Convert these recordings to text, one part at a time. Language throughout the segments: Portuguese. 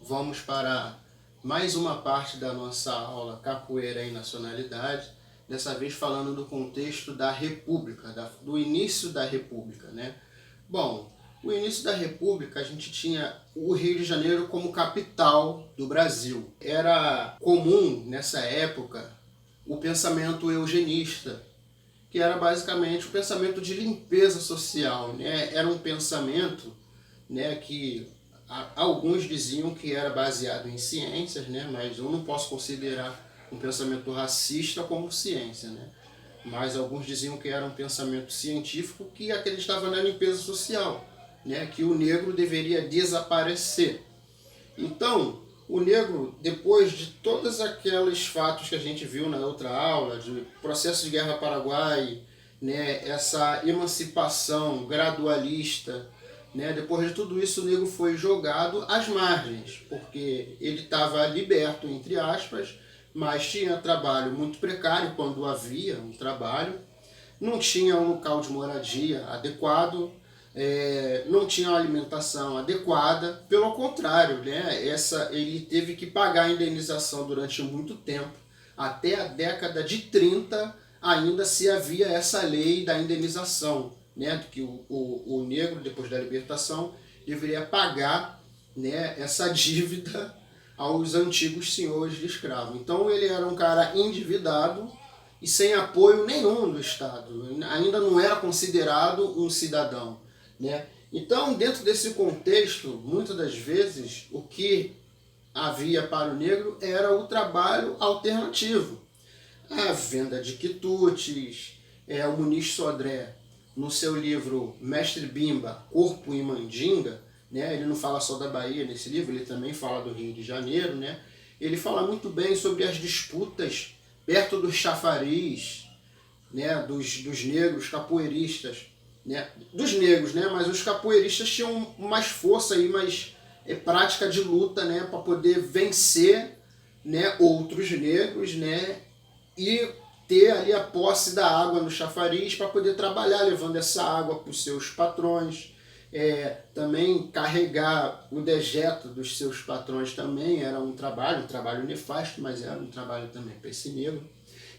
Vamos para mais uma parte da nossa aula Capoeira e Nacionalidade, dessa vez falando do contexto da República, do início da República, né? Bom, o início da República a gente tinha o Rio de Janeiro como capital do Brasil. Era comum nessa época o pensamento eugenista, que era basicamente o pensamento de limpeza social, né? Era um pensamento, né, que alguns diziam que era baseado em ciências, né? Mas eu não posso considerar um pensamento racista como ciência, né? Mas alguns diziam que era um pensamento científico que acreditava na limpeza social, né? Que o negro deveria desaparecer. Então, o negro, depois de todos aqueles fatos que a gente viu na outra aula, de processo de guerra Paraguai, né? Essa emancipação gradualista, né? Depois de tudo isso, o negro foi jogado às margens, porque ele estava liberto, entre aspas, mas tinha trabalho muito precário quando havia um trabalho, não tinha um local de moradia adequado, não tinha uma alimentação adequada, pelo contrário, né? Ele teve que pagar a indenização durante muito tempo, até a década de 30 ainda se havia essa lei da indenização, né, que o negro, depois da libertação, deveria pagar, né, essa dívida aos antigos senhores de escravo. Então ele era um cara endividado e sem apoio nenhum do Estado, ainda não era considerado um cidadão, né? Então, dentro desse contexto, muitas das vezes, o que havia para o negro era o trabalho alternativo. A venda de quitutes, o Muniz Sodré, no seu livro Mestre Bimba, Corpo e Mandinga, né, ele não fala só da Bahia nesse livro, ele também fala do Rio de Janeiro, né, ele fala muito bem sobre as disputas perto dos chafariz, né, dos negros capoeiristas, né, dos negros, né, mas os capoeiristas tinham mais força e mais prática de luta, né, para poder vencer, né, outros negros, né, e ter ali a posse da água no chafariz para poder trabalhar, levando essa água para os seus patrões. Também carregar o dejeto dos seus patrões também era um trabalho nefasto, mas era um trabalho também para esse negro.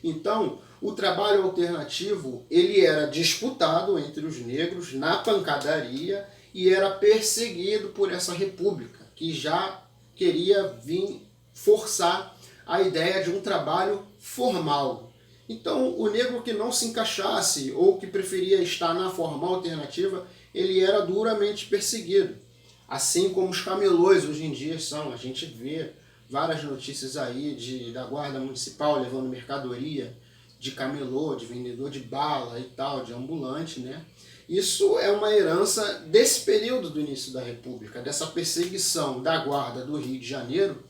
Então, o trabalho alternativo, ele era disputado entre os negros na pancadaria e era perseguido por essa república, que já queria vir forçar a ideia de um trabalho formal. Então, o negro que não se encaixasse ou que preferia estar na formal alternativa, ele era duramente perseguido. Assim como os camelôs hoje em dia são. A gente vê várias notícias aí da guarda municipal levando mercadoria de camelô, de vendedor de bala e tal, de ambulante, né? Isso é uma herança desse período do início da República, dessa perseguição da guarda do Rio de Janeiro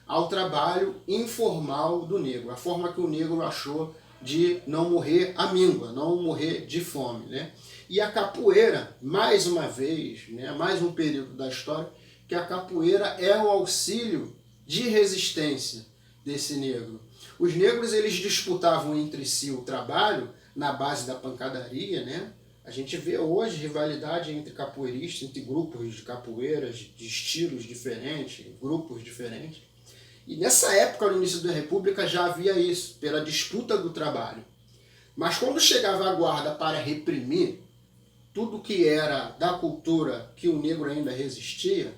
ao trabalho informal do negro, a forma que o negro achou de não morrer à míngua, não morrer de fome, né? E a capoeira, mais uma vez, né, mais um período da história, que a capoeira é o auxílio de resistência desse negro. Os negros, eles disputavam entre si o trabalho na base da pancadaria, né? A gente vê hoje rivalidade entre capoeiristas, entre grupos de capoeiras, de estilos diferentes, grupos diferentes. E nessa época, no início da República, já havia isso, pela disputa do trabalho. Mas quando chegava a guarda para reprimir tudo que era da cultura que o negro ainda resistia,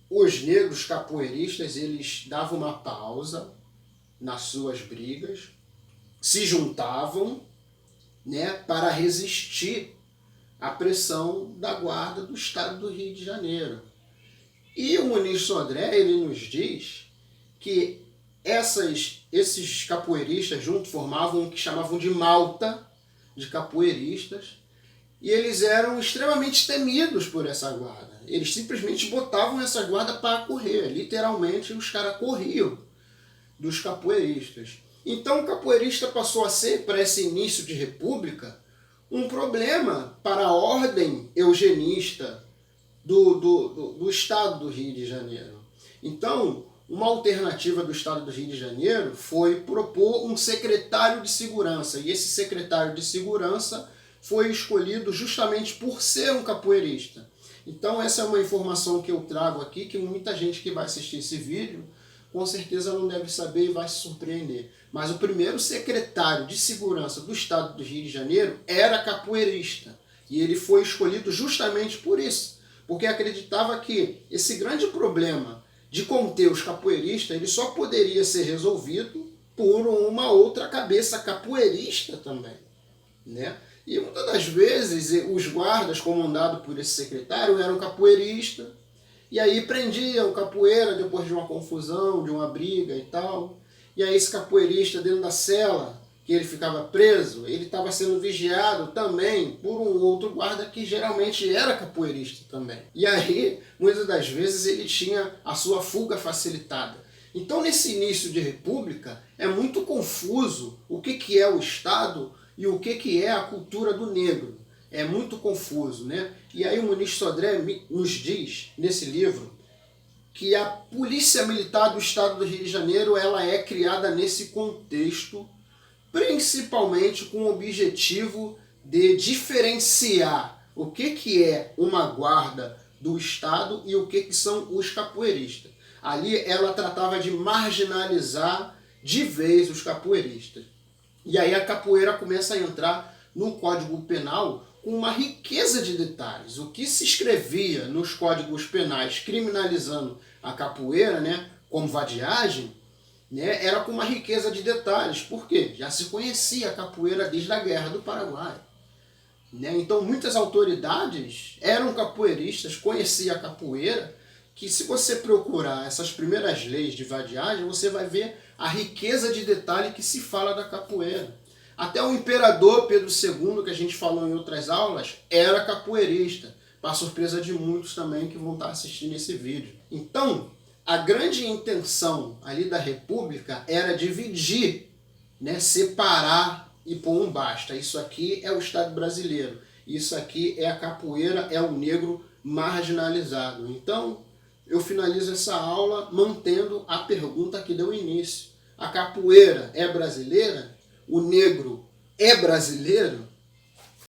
os negros capoeiristas, eles davam uma pausa nas suas brigas, se juntavam, né, para resistir à pressão da guarda do estado do Rio de Janeiro. E o Muniz Sodré, ele nos diz que esses capoeiristas juntos formavam o que chamavam de malta de capoeiristas, e eles eram extremamente temidos por essa guarda. Eles simplesmente botavam essa guarda para correr, literalmente os caras corriam dos capoeiristas. Então o capoeirista passou a ser, para esse início de república, um problema para a ordem eugenista do estado do Rio de Janeiro. Então, uma alternativa do Estado do Rio de Janeiro foi propor um secretário de segurança, e esse secretário de segurança foi escolhido justamente por ser um capoeirista. Então essa é uma informação que eu trago aqui, que muita gente que vai assistir esse vídeo com certeza não deve saber e vai se surpreender. Mas o primeiro secretário de segurança do Estado do Rio de Janeiro era capoeirista, e ele foi escolhido justamente por isso, porque acreditava que esse grande problema de conter os capoeiristas, ele só poderia ser resolvido por uma outra cabeça capoeirista também, né? E muitas das vezes os guardas comandados por esse secretário eram capoeiristas, e aí prendiam o capoeira depois de uma confusão, de uma briga e tal. E aí esse capoeirista dentro da cela, que ele ficava preso, ele estava sendo vigiado também por um outro guarda que geralmente era capoeirista também. E aí, muitas das vezes, ele tinha a sua fuga facilitada. Então, nesse início de república, é muito confuso o que é o Estado e o que é a cultura do negro. É muito confuso, né? E aí o ministro Sodré nos diz, nesse livro, que a Polícia Militar do Estado do Rio de Janeiro ela é criada nesse contexto, principalmente com o objetivo de diferenciar o que é uma guarda do Estado e o que são os capoeiristas. Ali ela tratava de marginalizar de vez os capoeiristas. E aí a capoeira começa a entrar no Código Penal com uma riqueza de detalhes. O que se escrevia nos códigos penais criminalizando a capoeira, né, como vadiagem, né, era com uma riqueza de detalhes. Por quê? Já se conhecia a capoeira desde a Guerra do Paraguai. Né? Então muitas autoridades eram capoeiristas, conheciam a capoeira, que se você procurar essas primeiras leis de vadiagem, você vai ver a riqueza de detalhe que se fala da capoeira. Até o imperador Pedro II, que a gente falou em outras aulas, era capoeirista, para surpresa de muitos também que vão estar assistindo esse vídeo. Então, a grande intenção ali da República era dividir, né, separar e pôr um basta. Isso aqui é o Estado brasileiro, isso aqui é a capoeira, é o negro marginalizado. Então, eu finalizo essa aula mantendo a pergunta que deu início. A capoeira é brasileira? O negro é brasileiro?